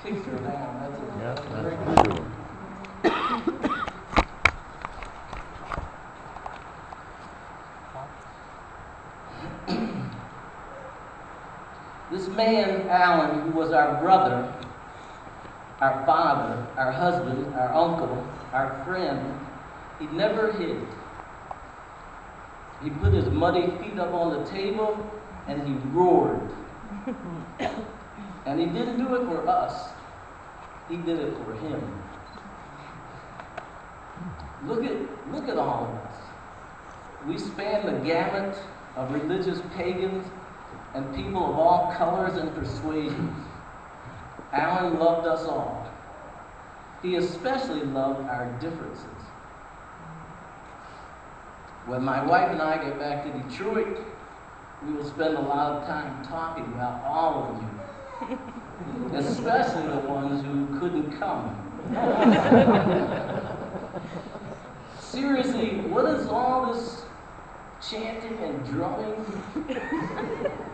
picture of Alan. That's very that's good. for sure. This man, Alan, who was our brother, our father, our husband, our uncle, our friend, he never hid. He put his muddy feet up on the table and he roared. And he didn't do it for us. He did it for him. Look at all of us. We span the gamut of religious pagans and people of all colors and persuasions. Alan loved us all. He especially loved our differences. When my wife and I get back to Detroit, we will spend a lot of time talking about all of you, especially the ones who couldn't come. Seriously, what is all this chanting and drumming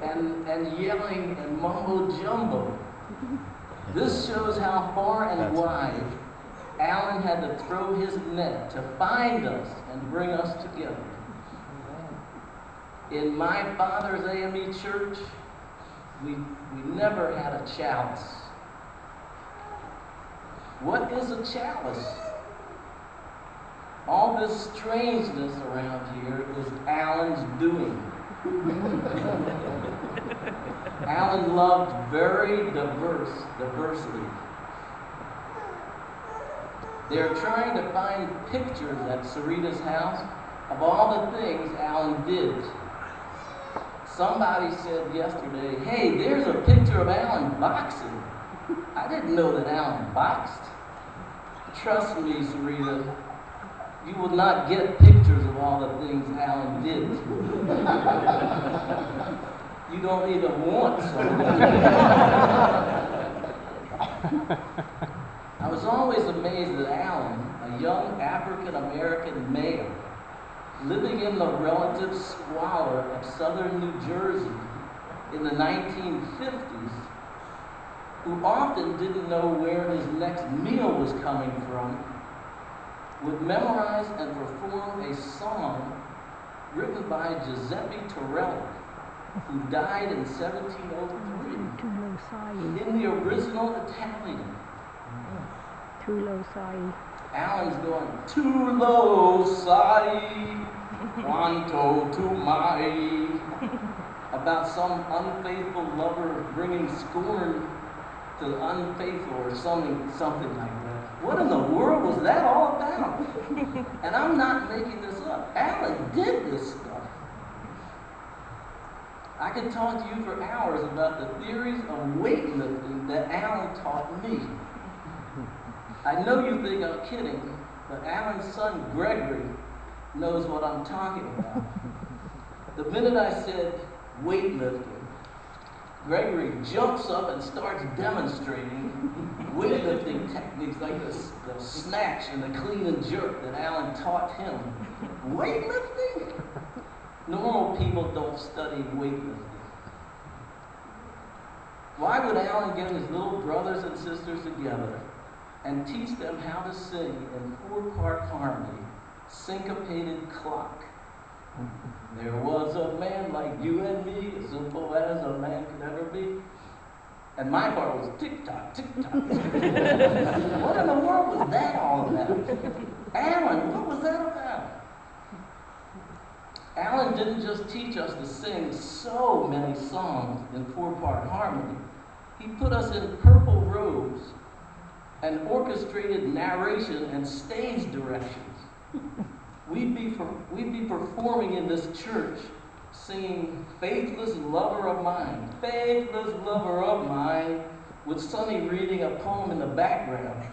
and yelling and mumbo jumbo? This shows how far and wide Alan had to throw his net to find us and bring us together. In my father's AME church, we never had a chalice. What is a chalice? All this strangeness around here is Alan's doing. Alan loved very diversity. They're trying to find pictures at Sarita's house of all the things Alan did. Somebody said yesterday, hey, there's a picture of Alan boxing. I didn't know that Alan boxed. Trust me, Sarita, you will not get pictures of all the things Alan did. You don't even want some. I was always amazed that Alan, a young African-American male, living in the relative squalor of southern New Jersey in the 1950s, who often didn't know where his next meal was coming from, would memorize and perform a song written by Giuseppe Torelli, who died in 1703, in the original Italian. Too low, sorry. Alan's going, too low, sai, quanto tu mai, about some unfaithful lover bringing scorn to the unfaithful or something like that. What in the world was that all about? And I'm not making this up. Alan did this stuff. I could talk to you for hours about the theories of weightlifting that Alan taught me. I know you think I'm kidding, but Alan's son Gregory knows what I'm talking about. The minute I said weightlifting, Gregory jumps up and starts demonstrating weightlifting techniques like the snatch and the clean and jerk that Alan taught him. Weightlifting? Normal people don't study weightlifting. Why would Alan get his little brothers and sisters together and teach them how to sing in 4-part harmony, syncopated clock? There was a man like you and me, as simple as a man could ever be. And my part was tick-tock, tick-tock. What in the world was that all about? Alan, what was that about? Alan didn't just teach us to sing so many songs in 4-part harmony. He put us in purple robes and orchestrated narration and stage directions. We'd be performing in this church singing Faithless Lover of Mine, Faithless Lover of Mine, with Sonny reading a poem in the background.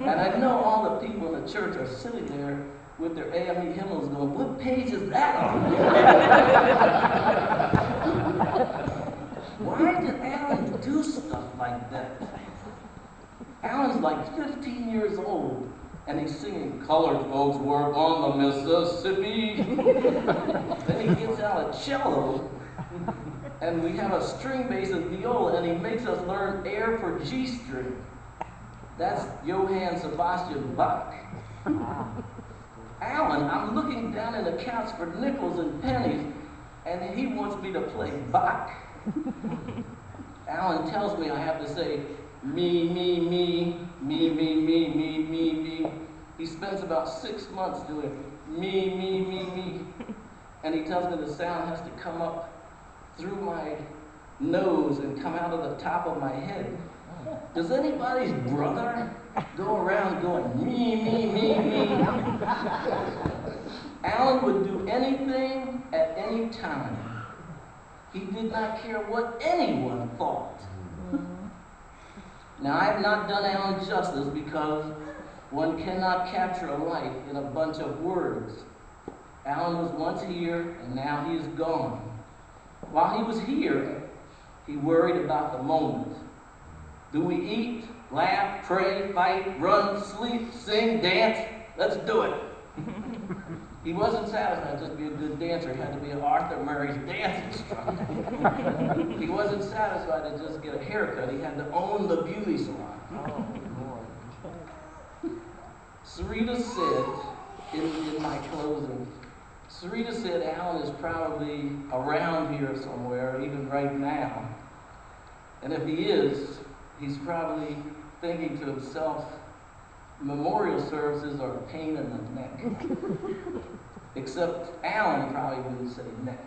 And I know all the people in the church are sitting there with their AME hymnals going, what page is that on? Why did Alan do stuff like that? Alan's like 15 years old, and he's singing Colored Folks Work on the Mississippi. Then he gets out a cello, and we have a string bass and viola, and he makes us learn air for G string. That's Johann Sebastian Bach. Alan, I'm looking down in accounts for nickels and pennies, and he wants me to play Bach. Alan tells me I have to say me, me, me, me, me, me, me, me, me. He spends about 6 months doing me, me, me, me. And he tells me the sound has to come up through my nose and come out of the top of my head. Does anybody's brother go around going me, me, me, me? Alan would do anything at any time. He did not care what anyone thought. Now, I have not done Alan justice because one cannot capture a life in a bunch of words. Alan was once here, and now he is gone. While he was here, he worried about the moment. Do we eat, laugh, pray, fight, run, sleep, sing, dance? Let's do it. He wasn't satisfied just to be a good dancer. He had to be Arthur Murray's dance instructor. He wasn't satisfied to just get a haircut. He had to own the beauty salon. Sarita said, in my closing, Sarita said Alan is probably around here somewhere, even right now. And if he is, he's probably thinking to himself, memorial services are a pain in the neck. Except Alan probably wouldn't say neck.